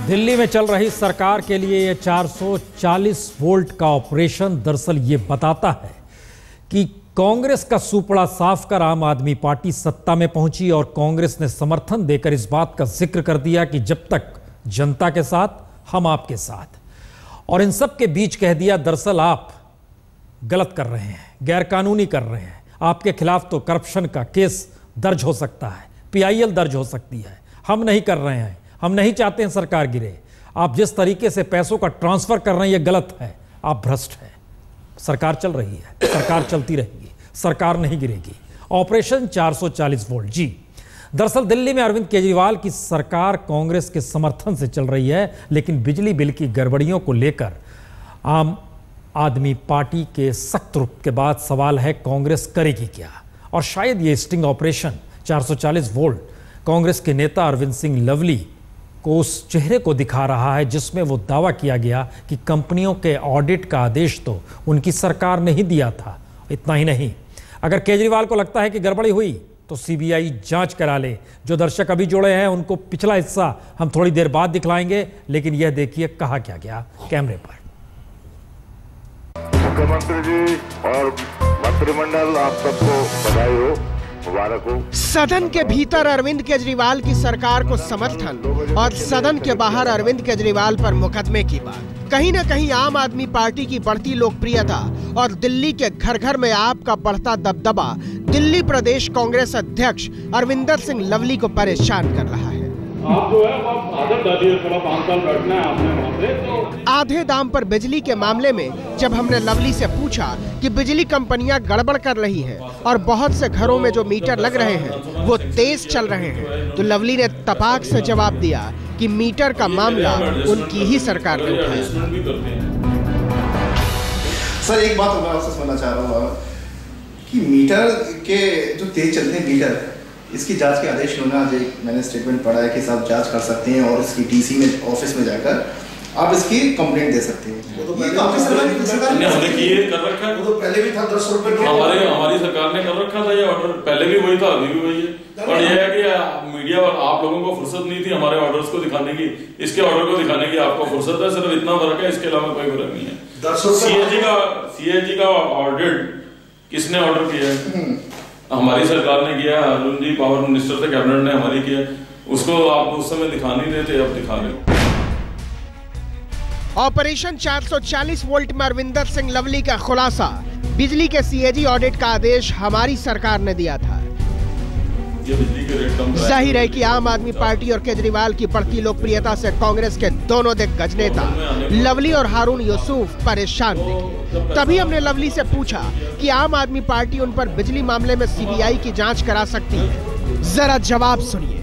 दिल्ली में चल रही सरकार के लिए ये 440 वोल्ट का ऑपरेशन दरअसल ये बताता है कि कांग्रेस का सुपड़ा साफ कर आम आदमी पार्टी सत्ता में पहुंची और कांग्रेस ने समर्थन देकर इस बात का जिक्र कर दिया कि जब तक जनता के साथ हम आपके साथ, और इन सब के बीच कह दिया दरअसल आप गलत कर रहे हैं, गैरकानूनी कर रहे हैं, आपके खिलाफ तो करप्शन का केस दर्ज हो सकता है, PIL दर्ज हो सकती है, हम नहीं कर रहे हैं, हम नहीं चाहते हैं सरकार गिरे, आप जिस तरीके से पैसों का ट्रांसफर कर रहे हैं ये गलत है, आप भ्रष्ट हैं। सरकार चल रही है, सरकार चलती रहेगी, सरकार नहीं गिरेगी। Operation 440 volt. जी, दरअसल दिल्ली में अरविंद केजरीवाल की सरकार कांग्रेस के समर्थन से चल रही है, लेकिन बिजली बिल की गड़बड़ियों को लेकर आम आदमी पार्टी के सख्त रुख के बाद सवाल है कांग्रेस करेगी क्या। और शायद ये स्टिंग ऑपरेशन 440 वोल्ट कांग्रेस के नेता अरविंद सिंह लवली को उस चेहरे को दिखा रहा है जिसमें वो दावा किया गया कि कंपनियों के ऑडिट का आदेश तो उनकी सरकार ने ही दिया था। इतना ही नहीं, अगर केजरीवाल को लगता है कि गड़बड़ी हुई तो CBI जांच करा ले। जो दर्शक अभी जुड़े हैं उनको पिछला हिस्सा हम थोड़ी देर बाद दिखलाएंगे, लेकिन यह देखिए कहा क्या गया कैमरे पर। मुख्यमंत्री जी और मंत्रिमंडल, आप सबको बधाई हो, मुबारक हो। सदन के भीतर अरविंद केजरीवाल की सरकार को समर्थन और सदन के बाहर अरविंद केजरीवाल पर मुकदमे की बात। कहीं न कहीं आम आदमी पार्टी की बढ़ती लोकप्रियता और दिल्ली के घर घर में आपका बढ़ता दबदबा दिल्ली प्रदेश कांग्रेस अध्यक्ष अरविंदर सिंह लवली को परेशान कर रहा है। आप जो है आप आदत डालिए, थोड़ा 5 साल बैठना है आपने वहाँ पे। तो आधे दाम पर बिजली के मामले में जब हमने लवली से पूछा कि बिजली कंपनियां गड़बड़ कर रही हैं और बहुत से घरों में जो मीटर लग रहे हैं वो तेज चल रहे हैं, तो लवली ने तपाक से जवाब दिया कि मीटर का मामला उनकी ही सरकार ने उठाया। सर, एक बात मैं आपसे सुनना चाह रहा हूँ कि मीटर के जो तेज चलते हैं मीटर, इसकी जांच के आदेश होना, आज मैंने स्टेटमेंट पढ़ा है कि सब जांच कर सकते हैं और इसकी DC में ऑफिस में जाकर आप इसकी कंप्लेंट दे सकते हैं। वो तो हमने किए कर रखा है, वो तो पहले भी था 10 रुपए। हमारी सरकार ने कर रखा था ये ऑर्डर, पहले भी वही था, अभी भी वही है। और ये है कि मीडिया और आप लोगों को फुर्सत नहीं थी हमारे ऑर्डर्स को दिखाने की, इसके ऑर्डर को दिखाने की आपको फुर्सत है, सिर्फ इतना फर्क है, इसके अलावा कोई फर्क नहीं है। CAG का ऑडिट किसने ऑर्डर किया है? हमारी सरकार ने किया, अरुण जी पावर मिनिस्टर थे, कैबिनेट ने हमारी किया, उसको आप उस समय दिखा नहीं रहे थे, अब दिखा रहे। ऑपरेशन 440 वोल्ट में अरविंदर सिंह लवली का खुलासा, बिजली के CAG ऑडिट का आदेश हमारी सरकार ने दिया था। जाहिर है कि आम आदमी पार्टी और केजरीवाल की बढ़ती लोकप्रियता से कांग्रेस के दोनों दिग्गज नेता लवली और हारून यूसुफ परेशान दिखे। तभी हमने लवली से पूछा कि आम आदमी पार्टी उन पर बिजली मामले में CBI की जांच करा सकती है। जरा जवाब सुनिए।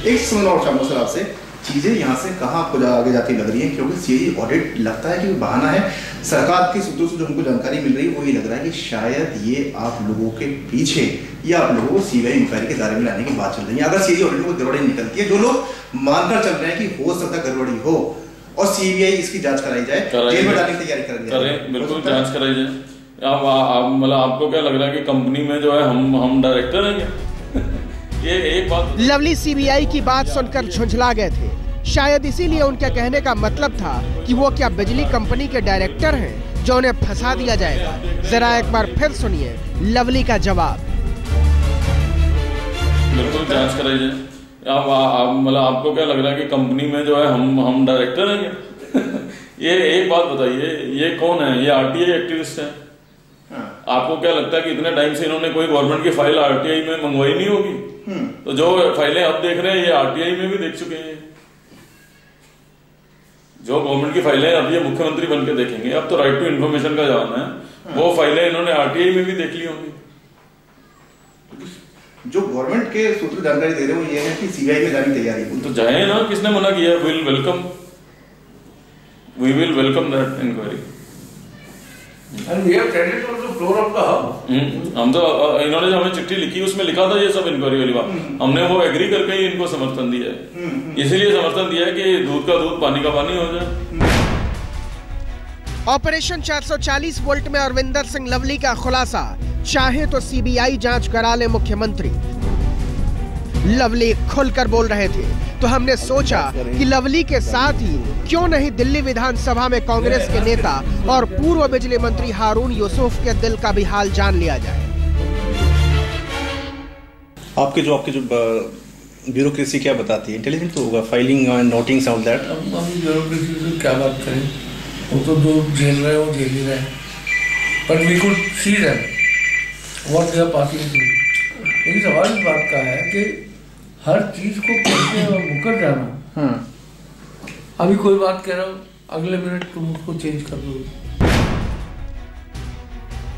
एक सुनना और चाहूँगा सर आपसे, चीजें यहाँ से कहाँ आपको आगे जाती लग रही है, क्योंकि CAG ऑडिट लगता है कि बहाना है। सरकार के सूत्रों से जो हमको जानकारी मिल रही है वो ये लग रहा है कि शायद ये आप लोगों के पीछे या आप लोगों को CBI इंक्वायरी के दायरे में लाने की बात चल रही है। अगर CAG ऑडिट में गड़बड़ी निकलती है, जो लोग मानकर चल रहे हैं कि हो सकता है गड़बड़ी हो और CBI इसकी जांच कराई जाए, जेल में डालने की तैयारी करें, बिल्कुल जांच कराई जाए। मतलब आपको क्या लग रहा है कि कंपनी में जो है हम डायरेक्टर हैं? ये एक बात। लवली CBI की बात सुनकर झुंझला गए थे। शायद इसीलिए उनके कहने का मतलब था कि वो क्या बिजली कंपनी के डायरेक्टर हैं जो उन्हें फंसा दिया जाएगा। जरा एक बार फिर सुनिए लवली का जवाब। बिल्कुल जांच कराई जाए। मतलब आपको क्या लग रहा है कि कंपनी में जो है हम डायरेक्टर हैं? ये एक बात बताइए, ये कौन है? ये RTI एक्टिविस्ट है। आपको क्या लगता है कि इतने टाइम से इन्होंने कोई गवर्नमेंट की फाइल RTI में मंगवाई नहीं होगी? तो जो फाइलें अब देख रहे हैं ये RTI में भी देख चुके हैं। जो गवर्नमेंट की फाइलें अब ये मुख्यमंत्री बन के देखेंगे, अब तो राइट टू इन्फॉर्मेशन का जमाना है, वो फाइलें इन्होंने RTI में भी देख ली होंगी। जो गवर्नमेंट के सूत्र जानकारी दे रहे हैं वो ये है कि CBI में जाने की तैयारी है। तो जाए ना, किसने मना किया? we will welcome that inquiry. And we have tended to the floor of the hub. हम तो इन्होंने जो हमें चिट्ठी लिखी उसमें लिखा था ये सब इंक्वायरी वाली बात, हमने वो एग्री करके ही इनको समर्थन दिया है। इसीलिए समर्थन दिया है कि दूध का दूध पानी का पानी हो जाए। ऑपरेशन 440 वोल्ट में अरविंदर सिंह लवली का खुलासा, चाहे तो CBI जांच करा ले मुख्यमंत्री। लवली खुलकर बोल रहे थे तो हमने सोचा कि लवली के साथ ही क्यों नहीं दिल्ली विधानसभा में कांग्रेस के नेता और पूर्व बिजली मंत्री हारून यूसुफ के दिल का भी हाल जान लिया जाए। आपके जो ब्यूरोक्रेसी क्या बताती है? इंटेलिजेंट तो होगा, filing and noting all that. हम ब्यूरोक्रेसी से क्या बात करें, वो तो जो झेल रहे हैं वो झेल ही रहे हैं, but we could see that what they are passing through. लेकिन सवाल इस बात का है कि हर चीज को कहते और मुकर जाना। अभी कोई बात कह रहा हो, अगले मिनट तुम उसको चेंज कर दो।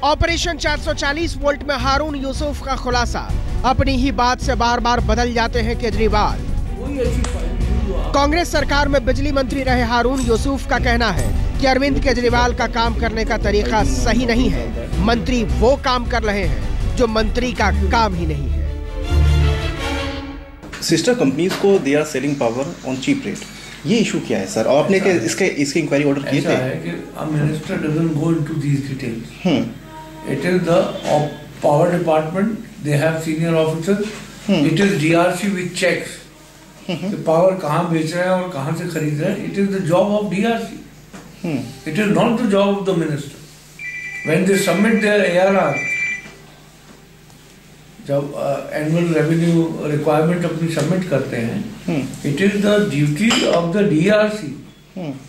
ऑपरेशन 440 वोल्ट में हारून यूसुफ का खुलासा, अपनी ही बात से बार बार बदल जाते हैं केजरीवाल। कांग्रेस सरकार में बिजली मंत्री रहे हारून यूसुफ का कहना है कि अरविंद केजरीवाल का काम करने का तरीका सही नहीं है। मंत्री वो काम कर रहे हैं जो मंत्री का काम ही नहीं है। सिस्टर कंपनीज को they are selling power on cheap rate, ये इशू क्या है सर? और आपने इसके इंक्वायरी ऑर्डर किए थे? ऐसा है कि a minister doesn't go into these details. It is the power department, they have senior officers. It is DRC which checks कि पावर कहाँ बेच रहे हैं और कहाँ से खरीद रहे हैं। It is the job of DRC. It is not the job of the minister. When they submit their ARR, जब एनुअल रेवेन्यू रिक्वायरमेंट अपनी सबमिट करते हैं, it is the duty of the DRC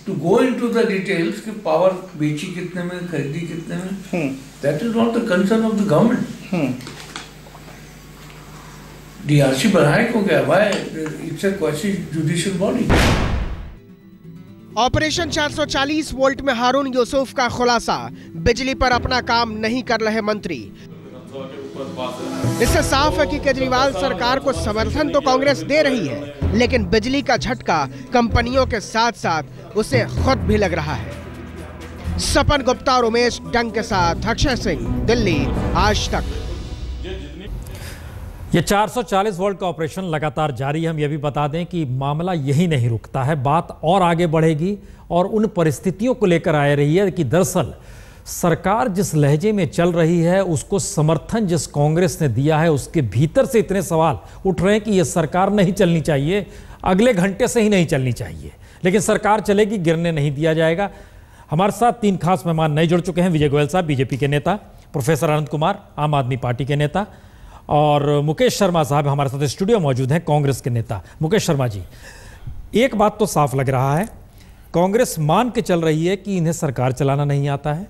to go into the details कि power बेची कितने में, खरीदी कितने में। That is not the concern of the government. DRC बनाए क्यों गया? Why? It's a quasi judicial body. Operation 440 volt में हारून यूसुफ का खुलासा, बिजली पर अपना काम नहीं कर रहे मंत्री। इससे साफ है कि केजरीवाल सरकार को समर्थन तो कांग्रेस दे रही है, लेकिन बिजली का झटका कंपनियों के साथ साथ उसे खुद भी लग रहा है। सपन गुप्ता और उमेश डंग के साथ अक्षय सिंह, दिल्ली, आज तक। ये 440 वोल्ट का ऑपरेशन लगातार जारी है। हम ये भी बता दें कि मामला यही नहीं रुकता है, बात और आगे बढ़ेगी और उन परिस्थितियों को लेकर आ रही है कि दरअसल सरकार जिस लहजे में चल रही है, उसको समर्थन जिस कांग्रेस ने दिया है, उसके भीतर से इतने सवाल उठ रहे हैं कि यह सरकार नहीं चलनी चाहिए, अगले घंटे से ही नहीं चलनी चाहिए। लेकिन सरकार चलेगी, गिरने नहीं दिया जाएगा। हमारे साथ 3 खास मेहमान नए जुड़ चुके हैं। विजय गोयल साहब, बीजेपी के नेता, प्रोफेसर अनंत कुमार, आम आदमी पार्टी के नेता, और मुकेश शर्मा साहब हमारे साथ स्टूडियो मौजूद हैं, कांग्रेस के नेता। मुकेश शर्मा जी, एक बात तो साफ लग रहा है, कांग्रेस मान के चल रही है कि इन्हें सरकार चलाना नहीं आता है।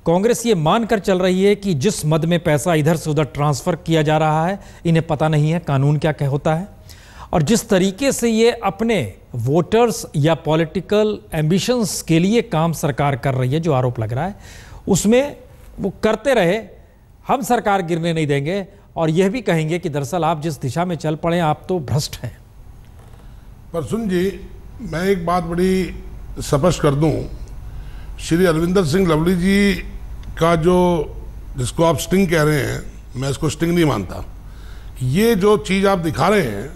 कांग्रेस ये मानकर चल रही है कि जिस मद में पैसा इधर से उधर ट्रांसफर किया जा रहा है, इन्हें पता नहीं है कानून क्या होता है। और जिस तरीके से ये अपने वोटर्स या पॉलिटिकल एम्बिशंस के लिए काम सरकार कर रही है, जो आरोप लग रहा है, उसमें वो करते रहे, हम सरकार गिरने नहीं देंगे और यह भी कहेंगे कि दरअसल आप जिस दिशा में चल पड़े आप तो भ्रष्ट हैं। पर सुन जी, मैं एक बात बड़ी स्पष्ट कर दूं, श्री अरविंदर सिंह लवली जी का जो, जिसको आप स्टिंग कह रहे हैं, मैं इसको स्टिंग नहीं मानता। ये जो चीज़ आप दिखा रहे हैं,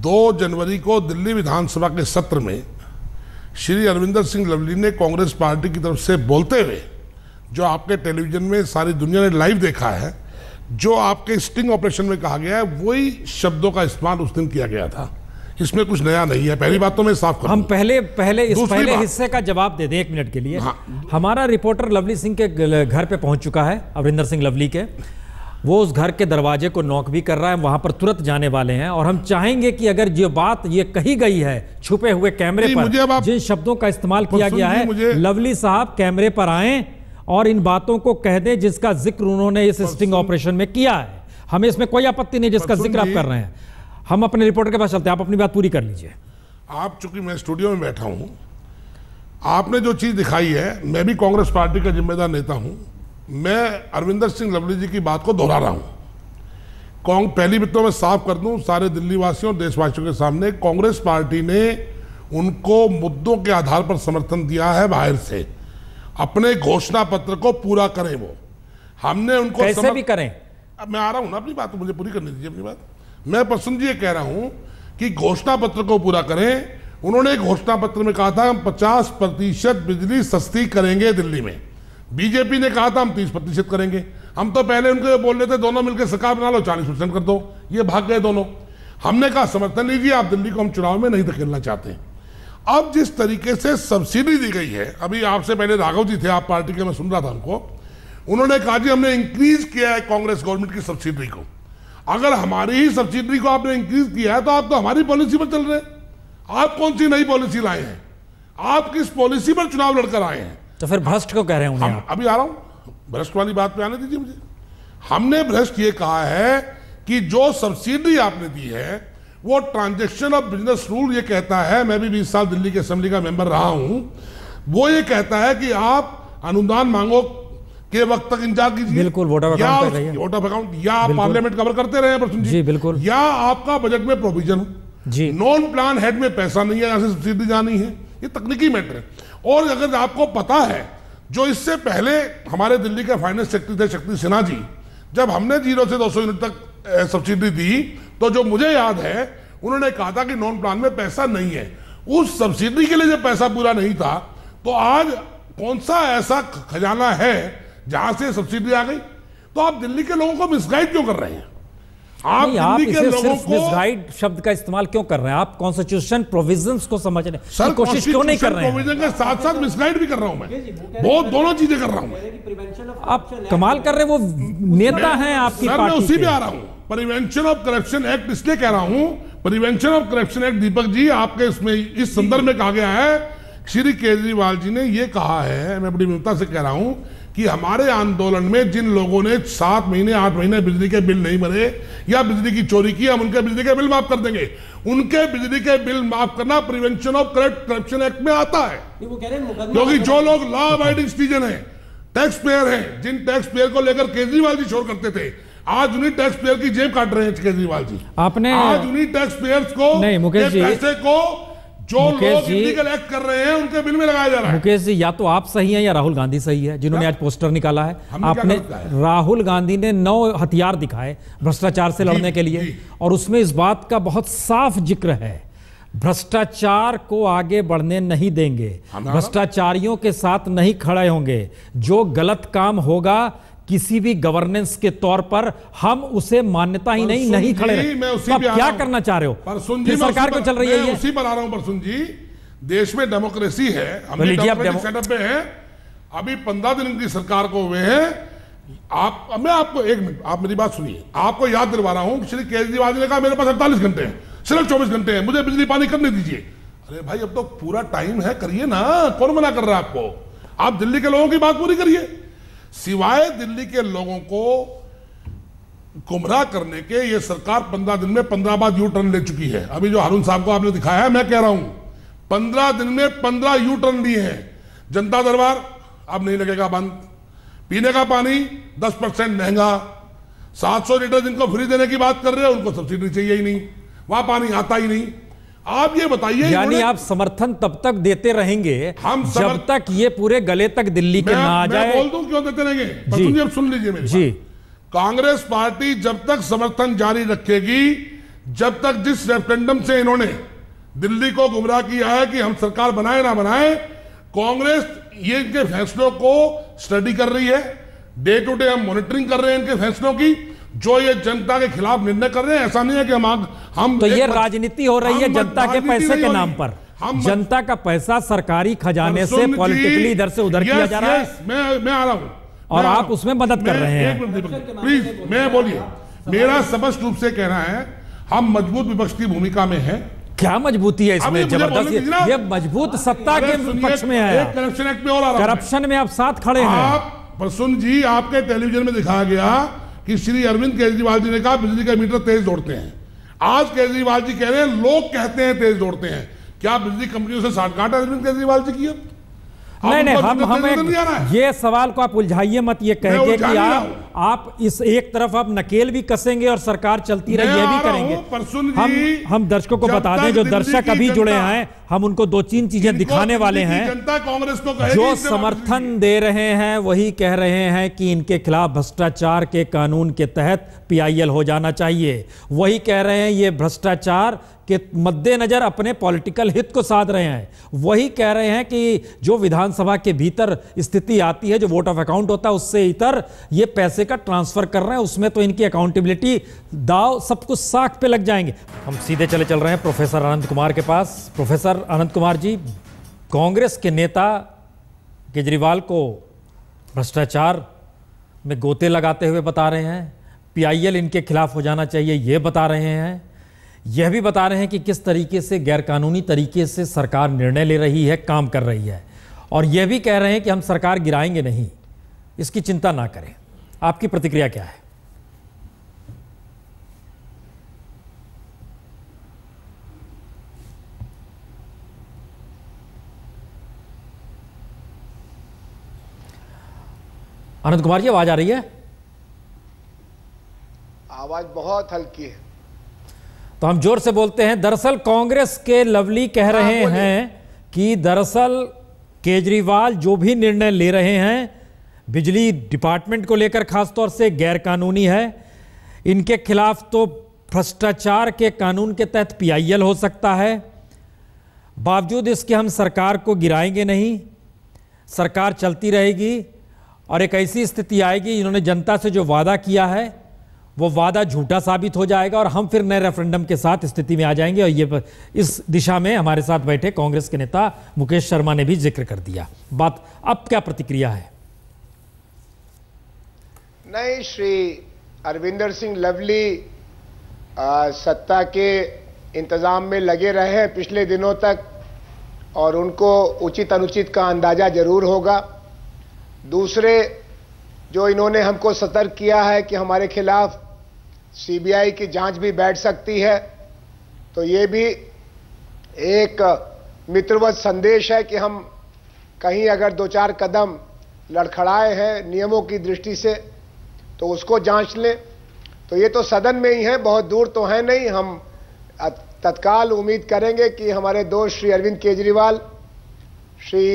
2 जनवरी को दिल्ली विधानसभा के सत्र में श्री अरविंदर सिंह लवली ने कांग्रेस पार्टी की तरफ से बोलते हुए, जो आपके टेलीविजन में सारी दुनिया ने लाइव देखा है, जो आपके स्टिंग ऑपरेशन में कहा गया है, वही शब्दों का इस्तेमाल उस दिन किया गया था। इसमें कुछ नया नहीं है। पहली बात तो मैं साफ करूं। हम पहले इस हिस्से का जवाब दे दें 1 मिनट के लिए। हमारा रिपोर्टर लवली सिंह के घर पे पहुंच चुका है, अमरिंदर सिंह लवली के। वो उस घर के दरवाजे को नॉक भी कर रहा है, वहां पर तुरंत जाने वाले हैं। और हम चाहेंगे कि अगर जो बात ये कही गई है छुपे हुए कैमरे पर, जिन शब्दों का इस्तेमाल किया गया है, लवली साहब कैमरे पर आए और इन बातों को कह दें जिसका जिक्र उन्होंने इस स्टिंग ऑपरेशन में किया है। हमें इसमें कोई आपत्ति नहीं जिसका जिक्र आप कर रहे हैं। हम अपने रिपोर्टर के पास चलते हैं, आप अपनी बात पूरी कर लीजिए। आप चूंकि मैं स्टूडियो में बैठा हूं, आपने जो चीज दिखाई है, मैं भी कांग्रेस पार्टी का जिम्मेदार नेता हूं, मैं अरविंदर सिंह लवली जी की बात को दोहरा रहा हूं। पहली बात तो मैं साफ कर दूं सारे दिल्ली वासियों और देशवासियों के सामने, कांग्रेस पार्टी ने उनको मुद्दों के आधार पर समर्थन दिया है बाहर से। अपने घोषणा पत्र को पूरा करें। वो हमने उनको कैसे भी करें। अब मैं आ रहा हूं ना, अपनी बात तो मुझे पूरी करनी दीजिए अपनी बात। मैं प्रसन्न जी ये कह रहा हूं कि घोषणा पत्र को पूरा करें। उन्होंने घोषणा पत्र में कहा था हम 50% बिजली सस्ती करेंगे दिल्ली में। बीजेपी ने कहा था हम 30% करेंगे। हम तो पहले उनको बोल रहे थे दोनों मिलकर सरकार बना लो, 40% कर दो। ये भाग गए दोनों। हमने कहा समर्थन लीजिए, आप दिल्ली को हम चुनाव में नहीं धकेलना चाहते। अब जिस तरीके से सब्सिडी दी गई है, अभी आपसे पहले राघव जी थे, आप पार्टी के, मैं सुन रहा था उनको, उन्होंने कहा जी हमने इंक्रीज किया है कांग्रेस गवर्नमेंट की सब्सिडी को। अगर हमारी ही सब्सिडी को आपने इंक्रीज किया है तो आप तो हमारी पॉलिसी पर चल रहे हैं। आप कौन सी नई पॉलिसी लाए हैं? आप किस पॉलिसी पर चुनाव लड़कर आए हैं? तो फिर भ्रष्ट को कह रहे हैं उन्हें? अभी आ रहा हूं, भ्रष्ट वाली बात पे आने दीजिए मुझे। हमने भ्रष्ट ये कहा है कि जो सब्सिडी आपने दी है वो ट्रांजैक्शन ऑफ बिजनेस रूल ये कहता है, मैं भी 20 साल दिल्ली की असेंबली का मेंबर रहा हूं, वो ये कहता है कि आप अनुदान मांगो के वक्त तक इंतजार कीजिए, बिल्कुल, वोट ऑफ अकाउंट, या आप पार्लियामेंट कवर करते रहे प्रश्न जी, बिल्कुल, या आपका बजट में प्रोविजन हो जी, नॉन प्लान हेड में पैसा नहीं है, यहां से सब्सिडी जानी है, ये तकनीकी मैटर है। और अगर आपको पता है, जो इससे पहले हमारे दिल्ली के फाइनेंस सेक्रेटरी थे शक्ति सिन्हा जी, जब हमने 0 से 200 यूनिट तक सब्सिडी दी तो जो मुझे याद है उन्होंने कहा था कि नॉन प्लान में पैसा नहीं है। उस सब्सिडी के लिए जब पैसा पूरा नहीं था तो आज कौन सा ऐसा खजाना है जहां से सब्सिडी आ गई? तो आप दिल्ली के लोगों को मिसगाइड क्यों कर रहे हैं? आप दिल्ली के लोगों को मिसगाइड शब्द का इस्तेमाल क्यों कर रहे हैं? आप कॉन्स्टिट्यूशन प्रोविजंस को समझने की कोशिश क्यों नहीं कर रहे हैं? प्रोविजन के साथ साथ मिसगाइड भी कर रहा हूं मैं, बहुत दोनों चीजें कर रहा हूं। आप कमाल कर रहे हैं, वो नेता हैं आपकी पार्टी मैं उसी पे आ रहा हूं। प्रिवेंशन ऑफ करप्शन एक्ट इसलिए कह रहा हूं, prevention of corruption act Deepak ji आपके इसमें इस संदर्भ में कहा गया है, श्री केजरीवाल जी ने ये कहा है, मैं बड़ी विनम्रता से कह रहा हूं कि हमारे आंदोलन में जिन लोगों ने 7 महीने 8 महीने बिजली के बिल नहीं भरे या बिजली की चोरी की, हम उनके बिजली के बिल माफ कर देंगे। उनके बिजली के बिल माफ करना प्रिवेंशन ऑफ करप्शन एक्ट में आता है, क्योंकि जो लोग लॉ अबाइडिंग सिटीजन हैं, टैक्स पेयर हैं, जिन टैक्स पेयर को लेकर केजरीवाल जी शोर करते थे, आज उन्हीं टैक्स पेयर की जेब काट रहे हैं केजरीवाल जी। आपने आज उन्हीं टैक्स पेयर्स को, नहीं मुकेश जी, पैसे को जो लोग इलीगल एक्ट कर रहे हैं उनके बिल में लगाया जा रहा है। मुकेश जी, या तो आप सही हैं या राहुल गांधी सही है, जिन्होंने आज पोस्टर निकाला है। आपने, राहुल गांधी ने 9 हथियार दिखाए भ्रष्टाचार से लड़ने के लिए, और उसमें इस बात का बहुत साफ जिक्र है, भ्रष्टाचार को आगे बढ़ने नहीं देंगे, भ्रष्टाचारियों के साथ नहीं खड़े होंगे, जो गलत काम होगा किसी भी गवर्नेंस के तौर पर हम उसे मान्यता ही नहीं खड़े रहे। तो क्या करना चाह रहे हो? परसुन सरकार को चल रही है, उसी पर आ रहा हूं परसुन जी। देश में डेमोक्रेसी है, हम डेमोक्रेटिक सेटअप में हैं, अभी 15 दिन की सरकार को हुए हैं। मैं आपको 1 मिनट, आप मेरी बात सुनिए, आपको याद दिलवा रहा हूं, श्री केजरीवाल जी ने कहा मेरे पास 48 घंटे हैं, सिर्फ 24 घंटे हैं, मुझे बिजली पानी करने दीजिए। अरे भाई, अब तो पूरा टाइम है, करिए ना, कौन मना कर रहा है आपको? आप दिल्ली के लोगों की बात पूरी करिए। सिवाय दिल्ली के लोगों को गुमराह करने के ये सरकार 15 दिन में 15 बार यू टर्न ले चुकी है। अभी जो हारून साहब को आपने दिखाया है, मैं कह रहा हूं 15 दिन में 15 यू टर्न लिए हैं। जनता दरबार अब नहीं लगेगा बंद, पीने का पानी 10% महंगा, 700 लीटर जिनको फ्री देने की बात कर रहे हैं उनको सब्सिडी चाहिए ही नहीं, वहां पानी आता ही नहीं। आप ये बताइए, यानी आप समर्थन तब तक देते रहेंगे जब तक ये पूरे गले तक दिल्ली के ना आ जाए? मैं बोल दूं क्यों देते रहेंगे, अब सुन लीजिए मेरी जी। कांग्रेस पार्टी जब तक समर्थन जारी रखेगी, जब तक जिस रेफरेंडम से इन्होंने दिल्ली को गुमराह किया है कि हम सरकार बनाए ना बनाए, कांग्रेस ये इनके फैसलों को स्टडी कर रही है, डे टू डे हम मॉनिटरिंग कर रहे हैं इनके फैसलों की, जो ये जनता के खिलाफ निर्णय कर रहे हैं। ऐसा नहीं है कि हम तो ये राजनीति हो रही है जनता के पैसे के नाम पर, जनता का पैसा सरकारी खजाने से पॉलिटिकली इधर से उधर किया जा रहा है। मैं आ रहा हूं और आप उसमें मदद कर रहे हैं। प्लीज मैं बोलिए, मेरा स्पष्ट रूप से कहना है, हम मजबूत विपक्ष की भूमिका में हैं। क्या मजबूती है इसमें? जबरदस्त, ये मजबूत सत्ता के पक्ष में है। करप्शन एक्ट में और आ रहा है, करप्शन में आप साथ खड़े हैं। आप प्रसून जी, आपके टेलीविजन में दिखाया गया कि श्री अरविंद केजरीवाल जी ने कहा बिजली का मीटर तेज दौड़ते हैं। आज केजरीवाल जी कह रहे हैं लोग कहते हैं तेज दौड़ते हैं। क्या बिजली कंपनियों से साठगांठ अरविंद केजरीवाल जी की? नहीं, हमें ये सवाल को आप उलझाइए मत, ये कहेंगे कि आप इस एक तरफ आप नकेल भी कसेंगे और सरकार चलती रहे, ये भी करेंगे। हम दर्शकों को बता दें, जो दर्शक अभी जुड़े हैं, हम उनको 2-3 चीजें दिखाने वाले हैं। जनता कांग्रेस को जो समर्थन दे रहे हैं वही कह रहे हैं कि इनके खिलाफ भ्रष्टाचार के कानून के तहत PIL हो जाना चाहिए। वही कह रहे हैं ये भ्रष्टाचार के मद्देनजर अपने पॉलिटिकल हित को साध रहे हैं। वही कह रहे हैं कि जो विधानसभा के भीतर स्थिति आती है, जो वोट ऑफ अकाउंट होता है, उससे इतर ये पैसे का ट्रांसफर कर रहे हैं, उसमें तो इनकी अकाउंटेबिलिटी दाव सब कुछ साख पे लग जाएंगे। हम सीधे चल रहे हैं प्रोफेसर अनंत कुमार के पास। प्रोफेसर अनंत कुमार जी, कांग्रेस के नेता केजरीवाल को भ्रष्टाचार में गोते लगाते हुए बता रहे हैं, PIL इनके खिलाफ हो जाना चाहिए ये बता रहे हैं, यह भी बता रहे हैं कि किस तरीके से गैरकानूनी तरीके से सरकार निर्णय ले रही है, काम कर रही है, और यह भी कह रहे हैं कि हम सरकार गिराएंगे नहीं, इसकी चिंता ना करें। आपकी प्रतिक्रिया क्या है? अनंत कुमार जी, आवाज आ रही है? आवाज बहुत हल्की है, तो हम जोर से बोलते हैं। दरअसल कांग्रेस के लवली कह रहे हैं कि दरअसल केजरीवाल जो भी निर्णय ले रहे हैं बिजली डिपार्टमेंट को लेकर खासतौर से गैरकानूनी है। इनके खिलाफ तो भ्रष्टाचार के कानून के तहत PIL हो सकता है, बावजूद इसके हम सरकार को गिराएंगे नहीं, सरकार चलती रहेगी और एक ऐसी स्थिति आएगी इन्होंने जनता से जो वादा किया है वो वादा झूठा साबित हो जाएगा और हम फिर नए रेफरेंडम के साथ स्थिति में आ जाएंगे। और ये इस दिशा में हमारे साथ बैठे कांग्रेस के नेता मुकेश शर्मा ने भी जिक्र कर दिया। बात अब क्या प्रतिक्रिया है? नहीं, श्री अरविंदर सिंह लवली सत्ता के इंतजाम में लगे रहे हैं पिछले दिनों तक और उनको उचित अनुचित का अंदाजा जरूर होगा। दूसरे, जो इन्होंने हमको सतर्क किया है कि हमारे खिलाफ CBI की जांच भी बैठ सकती है, तो ये भी एक मित्रवत संदेश है कि हम कहीं अगर 2-4 कदम लड़खड़ाए हैं नियमों की दृष्टि से तो उसको जांच लें। तो ये तो सदन में ही है, बहुत दूर तो है नहीं। हम तत्काल उम्मीद करेंगे कि हमारे दोस्त श्री अरविंद केजरीवाल श्री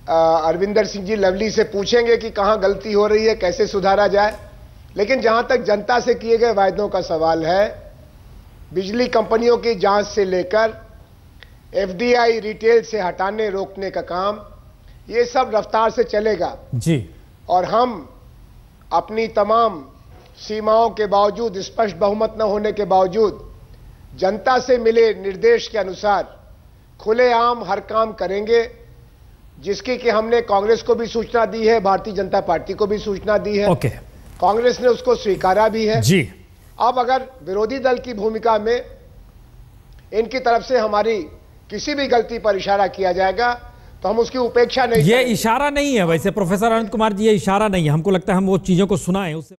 अरविंदर सिंह जी लवली से पूछेंगे कि कहां गलती हो रही है, कैसे सुधारा जाए। लेकिन जहां तक जनता से किए गए वायदों का सवाल है, बिजली कंपनियों की जांच से लेकर FDI रिटेल से हटाने रोकने का काम, ये सब रफ्तार से चलेगा जी। और हम अपनी तमाम सीमाओं के बावजूद, स्पष्ट बहुमत न होने के बावजूद, जनता से मिले निर्देश के अनुसार खुलेआम हर काम करेंगे, जिसकी कि हमने कांग्रेस को भी सूचना दी है, भारतीय जनता पार्टी को भी सूचना दी है। ओके। कांग्रेस ने उसको स्वीकारा भी है जी। अब अगर विरोधी दल की भूमिका में इनकी तरफ से हमारी किसी भी गलती पर इशारा किया जाएगा तो हम उसकी उपेक्षा नहीं ये इशारा नहीं है वैसे प्रोफेसर अनंत कुमार जी, ये इशारा नहीं है। हमको लगता है हम वो चीजों को सुनाएं उससे